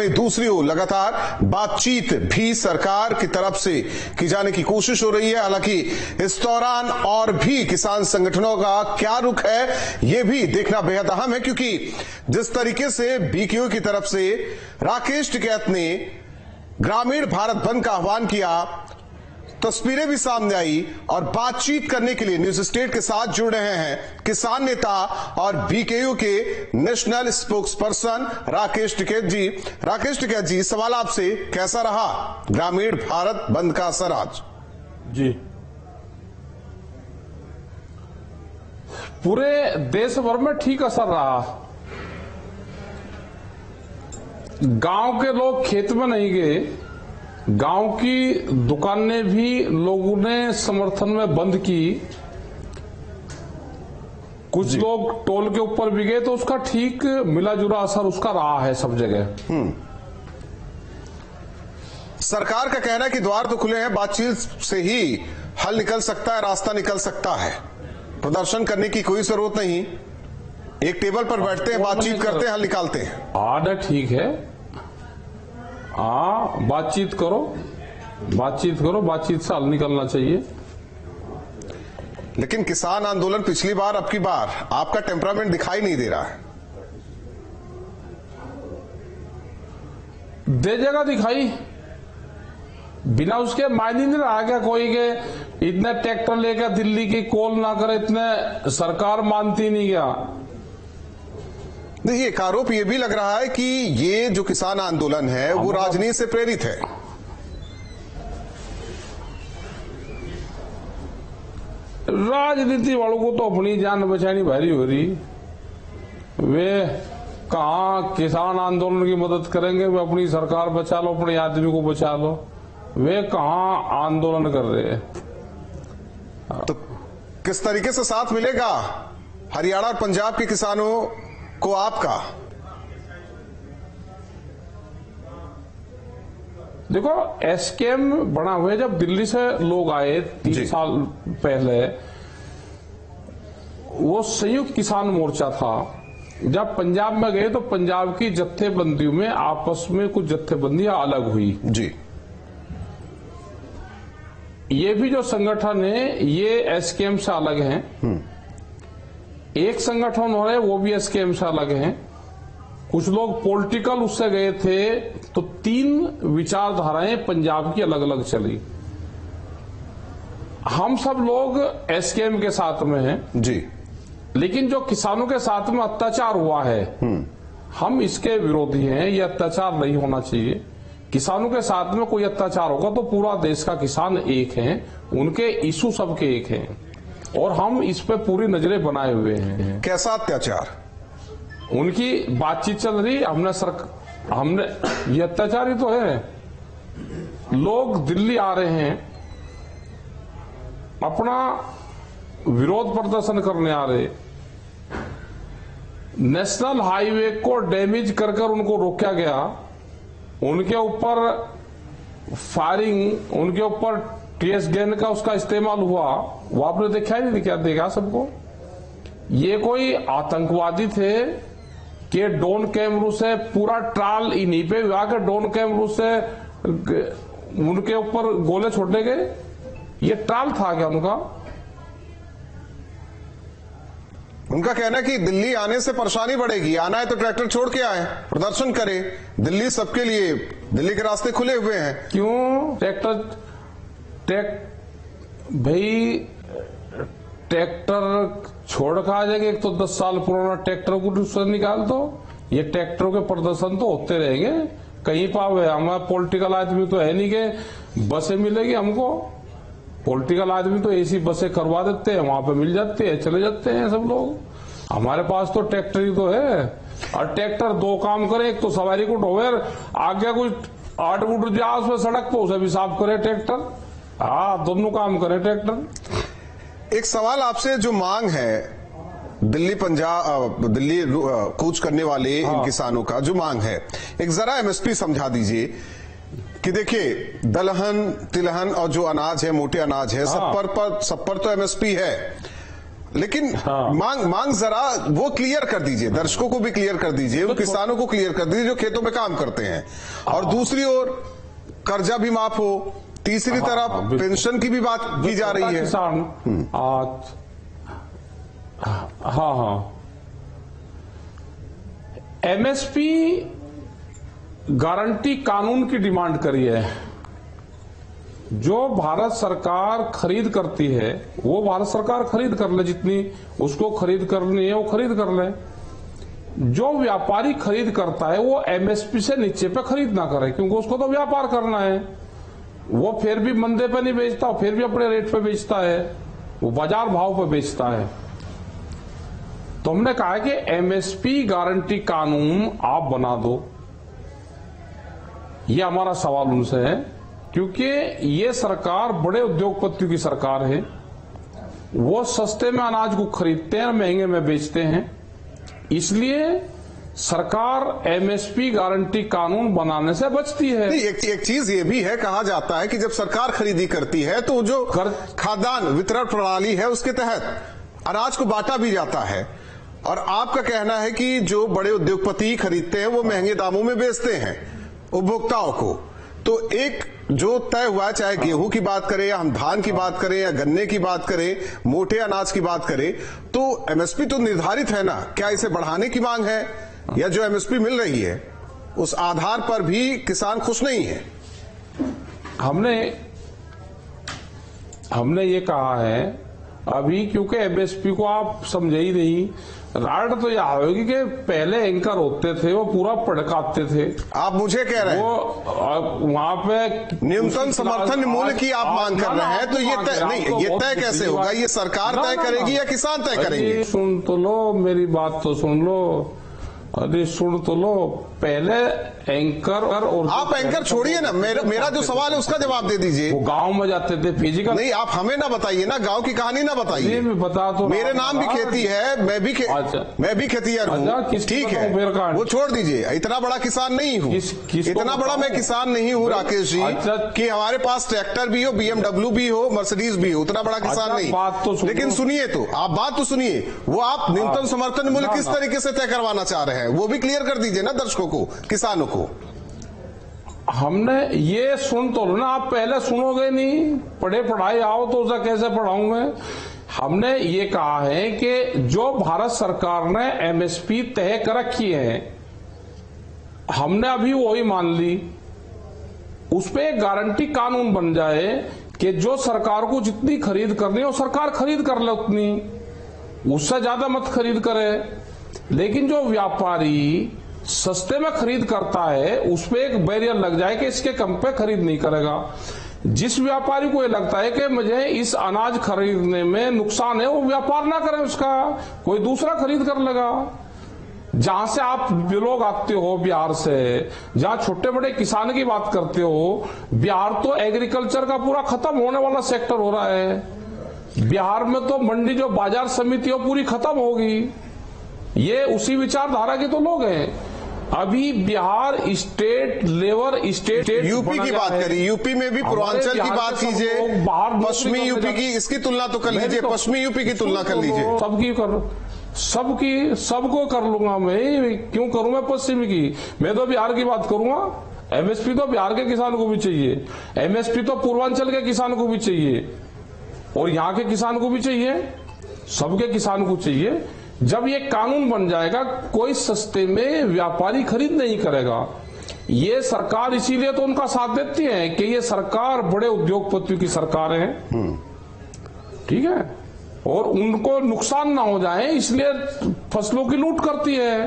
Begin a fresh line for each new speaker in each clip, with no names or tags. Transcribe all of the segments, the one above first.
वहीं दूसरी ओर लगातार बातचीत भी सरकार की तरफ से की जाने की कोशिश हो रही है। हालांकि इस दौरान और भी किसान संगठनों का क्या रुख है यह भी देखना बेहद अहम है, क्योंकि जिस तरीके से बीकेयू की तरफ से राकेश टिकैत ने ग्रामीण भारत बंद का आह्वान किया, तस्वीरें भी सामने आई और बातचीत करने के लिए न्यूज स्टेट के साथ जुड़ रहे हैं किसान नेता और बीकेयू के national spokesperson Rakesh Tikait ji. Rakesh Tikait ji, सवाल आपसे, कैसा रहा ग्रामीण भारत बंद का असर आज?
जी, पूरे देश भर में ठीक असर रहा। गांव के लोग खेत में नहीं गए, गांव की दुकानें भी लोगों ने समर्थन में बंद की, कुछ लोग टोल के ऊपर भी गए, तो उसका ठीक मिला जुला असर उसका रहा है सब जगह।
सरकार का कहना है कि द्वार तो खुले हैं, बातचीत से ही हल निकल सकता है, रास्ता निकल सकता है, प्रदर्शन करने की कोई जरूरत नहीं, एक टेबल पर बैठते हैं, बातचीत करते हैं, हल निकालते हैं।
आना ठीक है, हाँ बातचीत करो, बातचीत से हल निकलना चाहिए।
लेकिन किसान आंदोलन पिछली बार अब की बार आपका टेम्परामेंट दिखाई नहीं दे रहा है।
दे जगह दिखाई, बिना उसके मायने नहीं रहा क्या कोई के इतने ट्रैक्टर लेकर दिल्ली की कॉल ना करे, इतने सरकार मानती नहीं क्या?
देखिए, एक आरोप ये भी लग रहा है कि ये जो किसान आंदोलन है वो राजनीति से प्रेरित है।
राजनीति वालों को तो अपनी जान बचानी भारी हो रही, वे कहां किसान आंदोलन की मदद करेंगे, वे अपनी सरकार बचा लो, अपने आदमी को बचा लो, वे कहां आंदोलन कर रहे हैं।
तो किस तरीके से साथ मिलेगा हरियाणा और पंजाब के किसानों को आपका?
देखो, एसकेएम बना हुआ है, जब दिल्ली से लोग आए 3 साल पहले, वो संयुक्त किसान मोर्चा था। जब पंजाब में गए तो पंजाब की जत्थेबंदियों में आपस में कुछ जत्थेबंदियां अलग हुई
जी।
ये भी जो संगठन है ये एसकेएम से अलग हैं। एक संगठन हो रहे वो भी एसकेएम से अलग हैं। कुछ लोग पॉलिटिकल उससे गए थे, तो 3 विचारधाराएं पंजाब की अलग अलग चली। हम सब लोग एसकेएम के साथ में हैं
जी,
लेकिन जो किसानों के साथ में अत्याचार हुआ है हम इसके विरोधी हैं। ये अत्याचार नहीं होना चाहिए। किसानों के साथ में कोई अत्याचार होगा तो पूरा देश का किसान एक है, उनके इशू सबके एक हैं और हम इस पे पूरी नजरें बनाए हुए हैं।
कैसा अत्याचार?
उनकी बातचीत चल रही, हमने ये अत्याचार ही तो है। लोग दिल्ली आ रहे हैं, अपना विरोध प्रदर्शन करने आ रहे, नेशनल हाईवे को डैमेज कर उनको रोका गया, उनके ऊपर फायरिंग, उनके ऊपर टीएस गैन का उसका इस्तेमाल हुआ, वो आपने देखा ही नहीं? क्या देखा सबको? ये कोई आतंकवादी थे कि डॉन कैमरू से पूरा ट्राल इन्हीं पे हुआ कि डॉन कैमरू से उनके ऊपर गोले छोड़ने गए? ये ट्राल था क्या उनका?
उनका कहना है कि दिल्ली आने से परेशानी बढ़ेगी, आना है तो ट्रैक्टर छोड़ के आए, प्रदर्शन करें, दिल्ली सबके लिए, दिल्ली के रास्ते खुले हुए हैं।
क्यों ट्रैक्टर छोड़ कर आ जाएंगे? एक तो 10 साल पुराना ट्रैक्टर को उससे निकाल दो। ये ट्रैक्टरों के प्रदर्शन तो होते रहेंगे, कहीं पावे। हमारा पॉलिटिकल आदमी तो है नहीं कि बसें मिलेगी हमको। पॉलिटिकल आदमी तो ऐसी बसें करवा देते हैं, वहां पे मिल जाते हैं, चले जाते हैं सब लोग। हमारे पास तो ट्रैक्टर ही तो है, और ट्रैक्टर 2 काम करे, एक तो सवारी को ढोवे, आगे कुछ 8 फुट जा उसमें सड़क पे, उसे भी साफ करे ट्रैक्टर। हाँ, दोनों काम करे ट्रैक्टर।
एक सवाल आपसे, जो मांग है दिल्ली दिल्ली कूच करने वाले इन किसानों का जो मांग है, एक जरा एमएसपी समझा दीजिए कि देखिए, दलहन तिलहन और जो अनाज है, मोटे अनाज है, सब पर तो एमएसपी है। लेकिन
हाँ।
मांग जरा वो क्लियर कर दीजिए, दर्शकों को भी क्लियर कर दीजिए, उन किसानों को क्लियर कर दीजिए जो खेतों में काम करते हैं। और दूसरी ओर कर्जा भी माफ हो, तीसरी तरफ पेंशन की भी बात की जा रही है।
किसान हाँ एमएसपी गारंटी कानून की डिमांड करी है। जो भारत सरकार खरीद करती है वो भारत सरकार खरीद कर ले, जितनी उसको खरीद करनी है वो खरीद कर ले। जो व्यापारी खरीद करता है वो एमएसपी से नीचे पे खरीद ना करे, क्योंकि उसको तो व्यापार करना है। वो फिर भी मंदे पे नहीं बेचता, फिर भी अपने रेट पे बेचता है, वो बाजार भाव पे बेचता है। तो हमने कहा कि एमएसपी गारंटी कानून आप बना दो, ये हमारा सवाल उनसे है, क्योंकि ये सरकार बड़े उद्योगपतियों की सरकार है। वो सस्ते में अनाज को खरीदते हैं, महंगे में बेचते हैं। इसलिए सरकार एमएसपी गारंटी कानून बनाने से बचती है।
एक चीज ये भी है, कहा जाता है कि जब सरकार खरीदी करती है तो जो खाद्यान्न वितरण प्रणाली है उसके तहत अनाज को बांटा भी जाता है। और आपका कहना है कि जो बड़े उद्योगपति खरीदते हैं वो महंगे दामों में बेचते हैं उपभोक्ताओं को। तो एक जो तय हुआ, चाहे गेहूं की बात करें या हम धान की बात करें या गन्ने की बात करें, मोटे अनाज की बात करें, तो एमएसपी तो निर्धारित है ना। क्या इसे बढ़ाने की मांग है, या जो एमएसपी मिल रही है उस आधार पर भी किसान खुश नहीं है?
हमने ये कहा है अभी, क्योंकि एमएसपी को आप समझे ही नहीं। राइट तो यह होगी कि पहले एंकर होते थे वो पूरा पड़काते थे।
आप मुझे कह रहे हैं
वो वहां पे
न्यूनतम समर्थन मूल्य की आप मांग कर रहे हैं, तो ये तय नहीं, ये तय कैसे होगा? ये सरकार तय करेगी या किसान तय करेंगे?
सुन तो लो, मेरी बात तो सुन लो। अरे सुन तो लो, पहले एंकर और
आप एंकर छोड़िए ना, मेरा जो सवाल है उसका जवाब दे दीजिए।
वो गांव में जाते थे फिजिकल।
नहीं, आप हमें ना बताइए ना, गांव की कहानी ना बताइए।
बता तो,
मेरे नाम भी खेती है, मैं भी खेतीहर हूँ, ठीक है, वो छोड़ दीजिए। इतना बड़ा किसान नहीं हूँ, इतना बड़ा मैं किसान नहीं हूँ राकेश जी कि हमारे पास ट्रैक्टर भी हो, BMW भी हो, मर्सिडीज भी हो, उतना बड़ा किसान नहीं। लेकिन सुनिए तो, आप बात तो सुनिए। वो आप न्यूनतम समर्थन मूल्य किस तरीके से तय करवाना चाह रहे हैं वो भी क्लियर कर दीजिए ना दर्शकों को, किसानों को।
हमने ये सुन तो लो ना, आप पहले सुनोगे नहीं, पढ़े पढ़ाई आओ तो उसे कैसे पढ़ाऊंगे। हमने ये कहा है कि जो भारत सरकार ने एमएसपी तय कर रखी है, हमने अभी वही मान ली। उस पे एक गारंटी कानून बन जाए कि जो सरकार को जितनी खरीद करनी है वो सरकार खरीद कर ले, उतनी, उससे ज्यादा मत खरीद करे। लेकिन जो व्यापारी सस्ते में खरीद करता है उस पे एक बैरियर लग जाए कि इसके कम पे खरीद नहीं करेगा। जिस व्यापारी को ये लगता है कि मुझे इस अनाज खरीदने में नुकसान है, वो व्यापार ना करे, उसका कोई दूसरा खरीद कर लेगा। जहां से आप लोग आते हो बिहार से, जहां छोटे बड़े किसान की बात करते हो, बिहार तो एग्रीकल्चर का पूरा खत्म होने वाला सेक्टर हो रहा है। बिहार में तो मंडी जो बाजार समिति हो पूरी खत्म होगी। ये उसी विचारधारा के तो लोग हैं। अभी Bihar state level state
UP की बात करिए, यूपी में भी पूर्वांचल की बात कीजिए, पश्चिमी यूपी की, इसकी तुलना तो कर लीजिए, पश्चिमी यूपी की तुलना कर लीजिए।
सबको कर लूंगा मैं, क्यों करूं मैं पश्चिमी की? मैं तो बिहार की बात करूंगा। एमएसपी तो बिहार के किसान को भी चाहिए, एमएसपी तो पूर्वांचल के किसान को भी चाहिए, और यहाँ के किसान को भी चाहिए, सबके किसान को चाहिए। जब ये कानून बन जाएगा, कोई सस्ते में व्यापारी खरीद नहीं करेगा। ये सरकार इसीलिए तो उनका साथ देती है कि ये सरकार बड़े उद्योगपतियों की सरकार है, ठीक है, और उनको नुकसान ना हो जाए इसलिए फसलों की लूट करती है।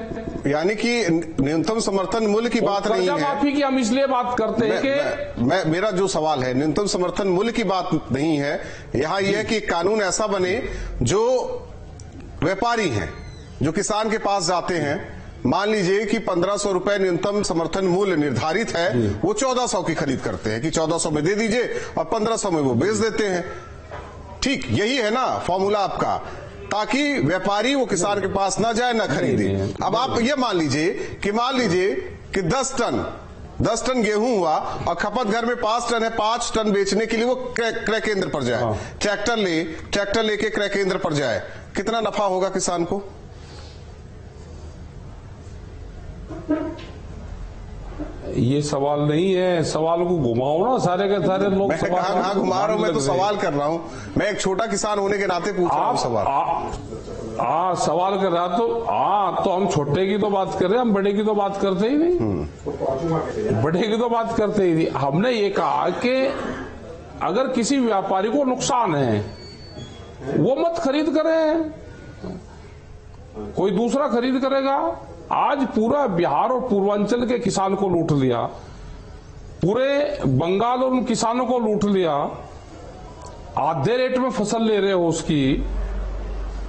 यानी कि न्यूनतम समर्थन मूल्य की बात नहीं है,
माफी की हम इसलिए बात करते हैं कि
मेरा जो सवाल है न्यूनतम समर्थन मूल्य की बात नहीं है। यहाँ यह है कि कानून ऐसा बने जो व्यापारी हैं, जो किसान के पास जाते हैं, मान लीजिए कि 1500 रुपए न्यूनतम समर्थन मूल्य निर्धारित है, वो 1400 की खरीद करते हैं कि 1400 में दे दीजिए और 1500 में वो बेच देते हैं। ठीक यही है ना फॉर्मूला आपका, ताकि व्यापारी वो किसान के पास ना जाए, ना खरीदे। अब आप ये मान लीजिए कि 10 टन 10 टन गेहूं हुआ और खपत घर में 5 टन है, 5 टन बेचने के लिए वो क्रय केंद्र पर जाए, ट्रैक्टर लेके क्रय केंद्र पर जाए, कितना नफा होगा किसान को?
ये सवाल नहीं है, सवाल को घुमाओ ना, सारे के सारे लोग।
मैं कहाँ घुमा रहा हूं, मैं तो सवाल कर रहा हूं, मैं एक छोटा किसान होने के नाते पूछ रहा हूं सवाल।
सवाल कर रहा तो हम छोटे की तो बात कर रहे हैं, हम बड़े की तो बात करते ही नहीं, बड़े की तो बात करते ही नहीं। हमने ये कहा कि अगर किसी व्यापारी को नुकसान है वो मत खरीद करें, कोई दूसरा खरीद करेगा। आज पूरा बिहार और पूर्वांचल के किसान को लूट लिया, पूरे बंगाल और उन किसानों को लूट लिया, आधे रेट में फसल ले रहे हो उसकी,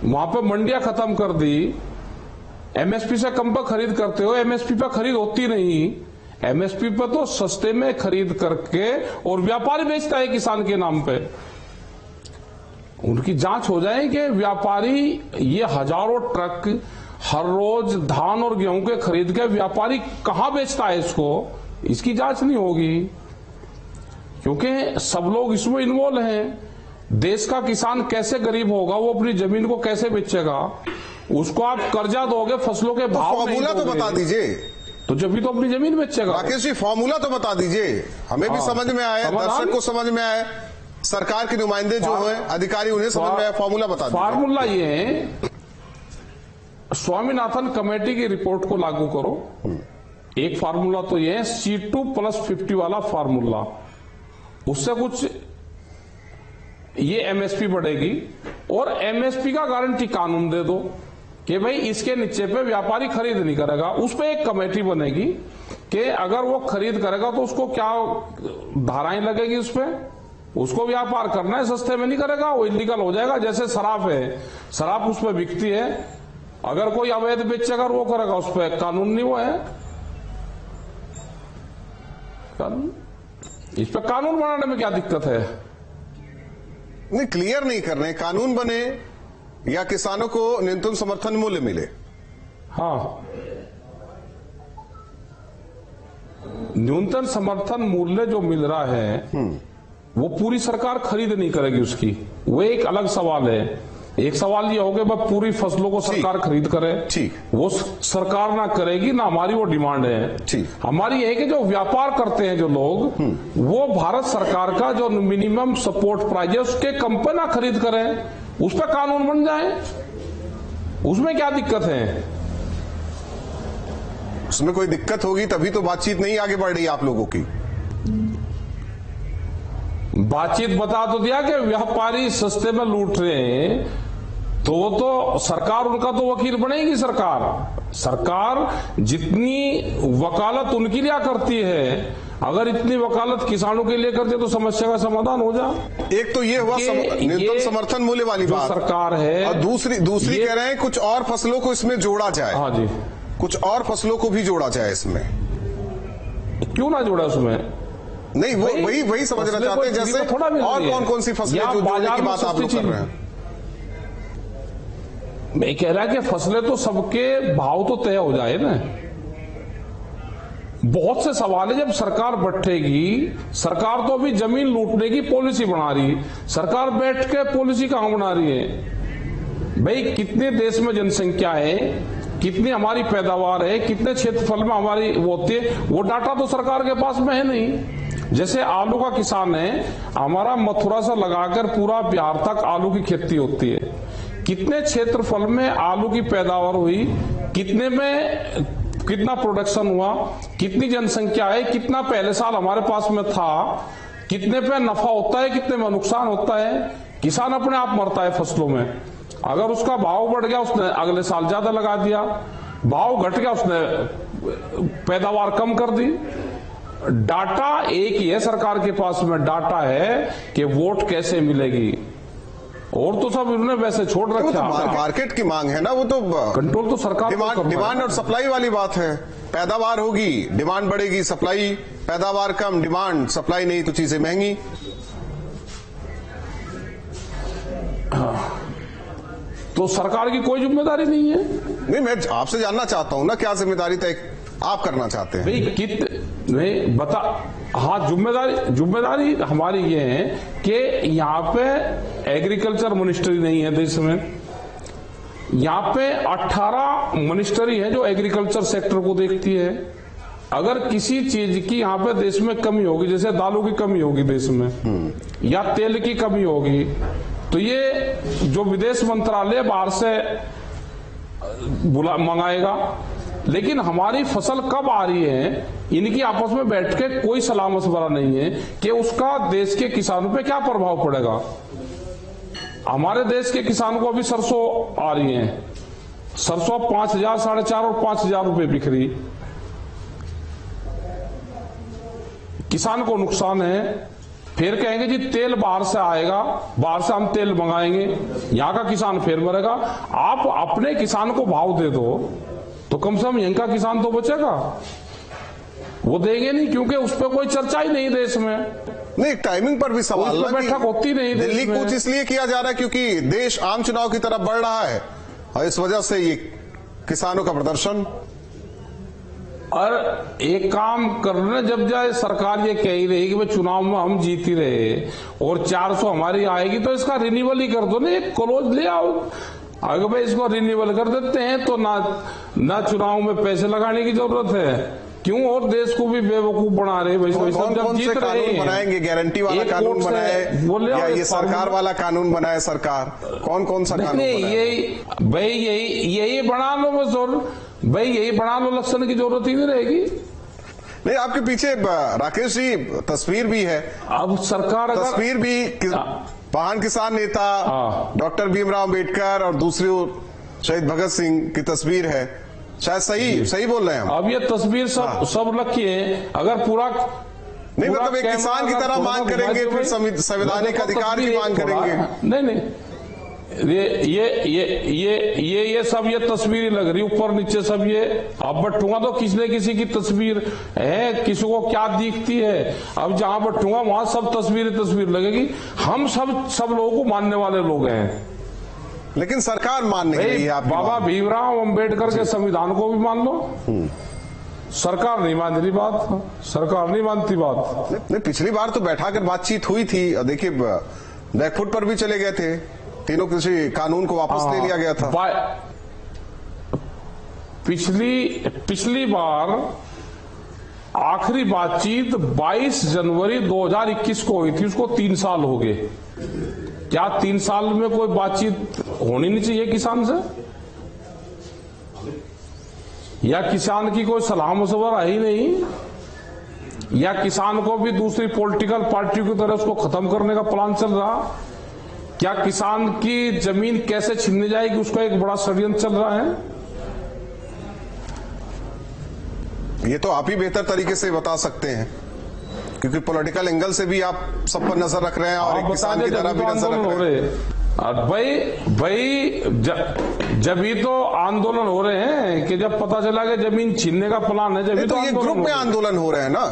वहां पे मंडियां खत्म कर दी, एमएसपी से कम पर खरीद करते हो, एमएसपी पर खरीद होती नहीं, एमएसपी पर तो सस्ते में खरीद करके और व्यापारी बेचता है किसान के नाम पे। उनकी जांच हो जाए कि व्यापारी ये हजारों ट्रक हर रोज धान और गेहूं के खरीद के व्यापारी कहां बेचता है इसको, इसकी जांच नहीं होगी, क्योंकि सब लोग इसमें इन्वॉल्व हैं। देश का किसान कैसे गरीब होगा, वो अपनी जमीन को कैसे बेचेगा, उसको आप कर्जा दोगे, फसलों के भाव
फॉर्मूला तो बता दीजिए,
तो जब भी तो अपनी जमीन बेचेगा।
राकेश जी फॉर्मूला तो बता दीजिए, हमें भी समझ में आए, दर्शक को समझ में आए, सरकार के नुमाइंदे जो हैं अधिकारी उन्हें समझ में आए, फॉर्मूला बता दीजिए।
फॉर्मूला ये है, स्वामीनाथन कमेटी की रिपोर्ट को लागू करो। एक फार्मूला तो ये है C2+50 वाला फार्मूला, उससे कुछ ये एमएसपी बढ़ेगी, और एमएसपी का गारंटी कानून दे दो कि भाई इसके नीचे पे व्यापारी खरीद नहीं करेगा। उस पे एक कमेटी बनेगी कि अगर वो खरीद करेगा तो उसको क्या धाराएं लगेगी, उस पे उसको व्यापार करना है, सस्ते में नहीं करेगा, वो इलीगल हो जाएगा। जैसे शराब है, शराब उस पर बिकती है, अगर कोई अवैध बेचेगा वो करेगा, उस पर कानून नहीं वो है, कानून, इस पर कानून बनाने में क्या दिक्कत है?
नहीं, क्लियर नहीं कर रहे, कानून बने या किसानों को न्यूनतम समर्थन मूल्य मिले।
हाँ, न्यूनतम समर्थन मूल्य जो मिल रहा है वो पूरी सरकार खरीद नहीं करेगी उसकी, वो एक अलग सवाल है। एक सवाल ये हो गया भाई पूरी फसलों को सरकार खरीद करे, ठीक, वो सरकार ना करेगी ना, हमारी वो डिमांड है। ठीक, हमारी ये है कि जो व्यापार करते हैं जो लोग, वो भारत सरकार का जो मिनिमम सपोर्ट प्राइस है उसके कम पे ना खरीद करें, उस पर कानून बन जाए, उसमें क्या दिक्कत है?
उसमें कोई दिक्कत होगी तभी तो बातचीत नहीं आगे बढ़ रही आप लोगों की।
बातचीत बता तो दिया कि व्यापारी सस्ते में लूट रहे हैं, तो वो तो सरकार, उनका तो वकील बनेगी सरकार जितनी वकालत उनकी लिया करती है, अगर इतनी वकालत किसानों के लिए करते तो समस्या का समाधान हो जाए।
एक तो ये हुआ न्यूनतम समर्थन मूल्य वाली बात
सरकार है,
और दूसरी कह रहे हैं कुछ और फसलों को इसमें जोड़ा जाए।
हाँ जी,
कुछ और फसलों को भी जोड़ा जाए इसमें।
क्यों ना जोड़ा उसमें?
नहीं, वो वही समझना चाहते हैं, जैसे और कौन सी फसलें जो जोड़ने की बात आप लोग कर रहे हैं।
मैं कह रहा कि फसलें तो सबके भाव तो तय हो जाए ना। बहुत से सवाल है, जब सरकार बैठेगी, सरकार तो अभी जमीन लूटने की पॉलिसी बना रही, सरकार बैठ के पॉलिसी कहां बना रही है? भाई कितने देश में जनसंख्या है, कितनी हमारी पैदावार है, कितने क्षेत्रफल में हमारी वो होती है, वो डाटा तो सरकार के पास में है नहीं। जैसे आलू का किसान है हमारा, मथुरा से लगाकर पूरा बिहार तक आलू की खेती होती है, कितने क्षेत्रफल में आलू की पैदावार हुई, कितने में कितना प्रोडक्शन हुआ, कितनी जनसंख्या है, कितना पहले साल हमारे पास में था, कितने पे नफा होता है, कितने में नुकसान होता है। किसान अपने आप मरता है फसलों में, अगर उसका भाव बढ़ गया उसने अगले साल ज्यादा लगा दिया, भाव घट गया उसने पैदावार कम कर दी। डाटा एक ही है सरकार के पास में, डाटा है कि वोट कैसे मिलेगी, और तो सब उन्होंने वैसे छोड़ रखा।
तो मार्केट की मांग है ना, वो तो
कंट्रोल तो सरकार
डिमांड और सप्लाई वाली बात है। पैदावार होगी, डिमांड बढ़ेगी, सप्लाई, पैदावार कम, डिमांड, सप्लाई नहीं, तो चीजें महंगी।
तो सरकार की कोई जिम्मेदारी नहीं है।
नहीं, मैं आपसे जानना चाहता हूं ना क्या जिम्मेदारी तय आप करना चाहते हैं?
भाई नहीं बता, हाँ जिम्मेदारी हमारी ये है कि यहाँ पे एग्रीकल्चर मिनिस्ट्री नहीं है देश में। यहाँ पे 18 मिनिस्ट्री है जो एग्रीकल्चर सेक्टर को देखती है। अगर किसी चीज की यहाँ पे देश में कमी होगी, जैसे दालों की कमी होगी देश में या तेल की कमी होगी, तो ये जो विदेश मंत्रालय बाहर से मंगाएगा। लेकिन हमारी फसल कब आ रही है, इनकी आपस में बैठ के कोई सलाह मशवरा नहीं है कि उसका देश के किसानों पे क्या प्रभाव पड़ेगा। हमारे देश के किसान को अभी सरसों आ रही है, सरसों 5,000, 4,500 और 5,000 रुपए बिक रही। किसान को नुकसान है। फिर कहेंगे जी तेल बाहर से आएगा, बाहर से हम तेल मंगाएंगे, यहाँ का किसान फिर मरेगा। आप अपने किसान को भाव दे दो तो कम से कम यहाँ का किसान तो बचेगा। वो देंगे नहीं, क्योंकि उस पर कोई चर्चा ही नहीं देश में।
नहीं, टाइमिंग पर भी सवाल
उस पर बैठक होती नहीं।
दिल्ली कूच इसलिए किया जा रहा है क्योंकि देश आम चुनाव की तरफ बढ़ रहा है और इस वजह से ये किसानों का प्रदर्शन।
और एक काम करने जब जाए सरकार ये कह ही रही कि भाई चुनाव में हम जीत ही रहे और 400 हमारी आएगी, तो इसका रिन्यूअल ही कर दो ना, एक क्लोज ले आओ। अगर भाई इसको रिन्यूअल कर देते हैं तो ना चुनाव में पैसे लगाने की जरूरत है, क्यों और देश को भी बेवकूफ बना रहे भाई।
कौन कौन से कानून बनाएंगे? गारंटी वाला कानून बनाए या ये सरकार वाला कानून बनाए सरकार? कौन कौन सा कानून?
यही बना लो बस, और भाई यही बना लो, इलेक्शन की जरूरत ही नहीं रहेगी।
नहीं, आपके पीछे राकेश जी तस्वीर भी है।
अब सरकार
तस्वीर भी महान किसान नेता डॉक्टर भीमराव अंबेडकर और दूसरी ओर शहीद भगत सिंह की तस्वीर है। शायद सही बोल रहे हैं हम।
अब ये तस्वीर सब रखिए, अगर पूरा
नहीं मतलब एक किसान की तरह मांग करेंगे, फिर संवैधानिक अधिकार की मांग करेंगे।
नहीं, ये सब ये तस्वीर लग रही ऊपर नीचे सब। ये अब बटूंगा तो किसी की तस्वीर है, किसी को क्या दिखती है। अब जहां बटूंगा वहां सब तस्वीर लगेगी। हम सब लोगों को मानने वाले लोग हैं,
लेकिन सरकार मानने के लिए
बाबा भीमराव अंबेडकर के संविधान को भी मान लो। सरकार नहीं मान रही बात, सरकार नहीं मानती बात।
नहीं, पिछली बार तो बैठाकर बातचीत हुई थी, देखिए बैकफुट पर भी चले गए थे, तीनों कृषि कानून को वापस ले लिया गया था। पिछली बार आखिरी बातचीत 22 जनवरी 2021 को हुई थी, उसको 3 साल हो गए। क्या 3 साल में कोई बातचीत होनी नहीं चाहिए किसान से? या किसान की कोई सलाह मशवरा ही नहीं? या किसान को भी दूसरी पॉलिटिकल पार्टी की तरह उसको खत्म करने का प्लान चल रहा? क्या किसान की जमीन कैसे छीनने जाएगी उसका एक बड़ा षड्यंत्र चल रहा है? ये तो आप ही बेहतर तरीके से बता सकते हैं, क्योंकि पॉलिटिकल एंगल से भी आप सब पर नजर रख रहे हैं और एक किसान की तरह भी नजर रख रहे हैं।
भाई जब ही तो आंदोलन हो रहे हैं कि जब पता चला कि जमीन छीनने का प्लान है, जब
तो ये ग्रुप में आंदोलन हो रहे हैं ना।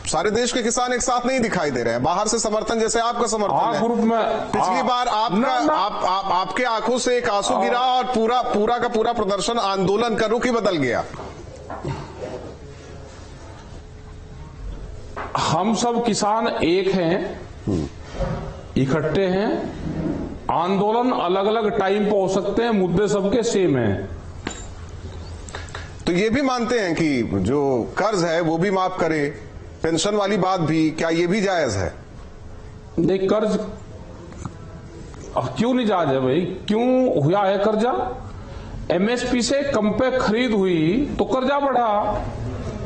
सारे देश के किसान एक साथ नहीं दिखाई दे रहे हैं, बाहर से समर्थन, जैसे आपका समर्थन है
ग्रुप में।
पिछली बार आपके आंखों से एक आंसू गिरा और पूरा का पूरा प्रदर्शन आंदोलन का रुख ही बदल गया।
हम सब किसान एक हैं, इकट्ठे हैं। आंदोलन अलग अलग टाइम पे हो सकते हैं, मुद्दे सबके सेम हैं।
तो ये भी मानते हैं कि जो कर्ज है वो भी माफ करे, पेंशन वाली बात भी, क्या ये भी जायज है?
नहीं, कर्ज क्यों नहीं जायज है भाई? क्यों हुआ है कर्जा? एमएसपी से कम पे खरीद हुई तो कर्जा बढ़ा।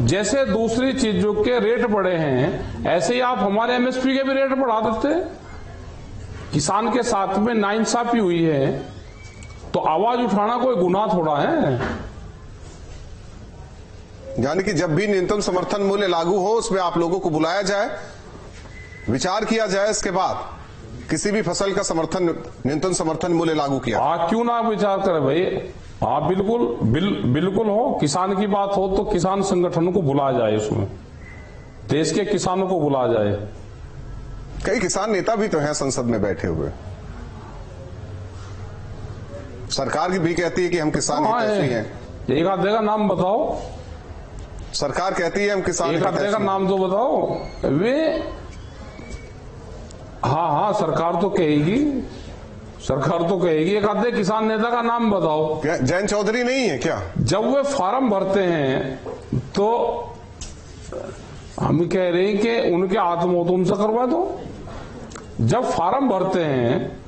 जैसे दूसरी चीजों के रेट बढ़े हैं, ऐसे ही आप हमारे एमएसपी के भी रेट बढ़ा देते। किसान के साथ में नाइंसाफी हुई है तो आवाज उठाना कोई गुनाह थोड़ा है।
यानी कि जब भी न्यूनतम समर्थन मूल्य लागू हो उसमें आप लोगों को बुलाया जाए, विचार किया जाए, इसके बाद किसी भी फसल का न्यूनतम समर्थन मूल्य लागू किया।
क्यों ना विचार करें भाई? हाँ बिल्कुल हो। किसान की बात हो तो किसान संगठनों को बुलाया जाए, उसमें देश के किसानों को बुलाया जाए।
कई किसान नेता भी तो हैं संसद में बैठे हुए, सरकार भी कहती है कि हम किसान हितैषी हैं।
एक आध जगह नाम बताओ।
सरकार कहती है हम किसान
एक आधे का नाम तो बताओ। वे हाँ सरकार तो कहेगी, एक आधे किसान नेता का नाम बताओ।
क्या जयंत चौधरी नहीं है क्या?
जब वे फॉर्म भरते हैं तो हम कह रहे हैं कि उनके आत्मोतम से करवा दो। जब फॉर्म भरते हैं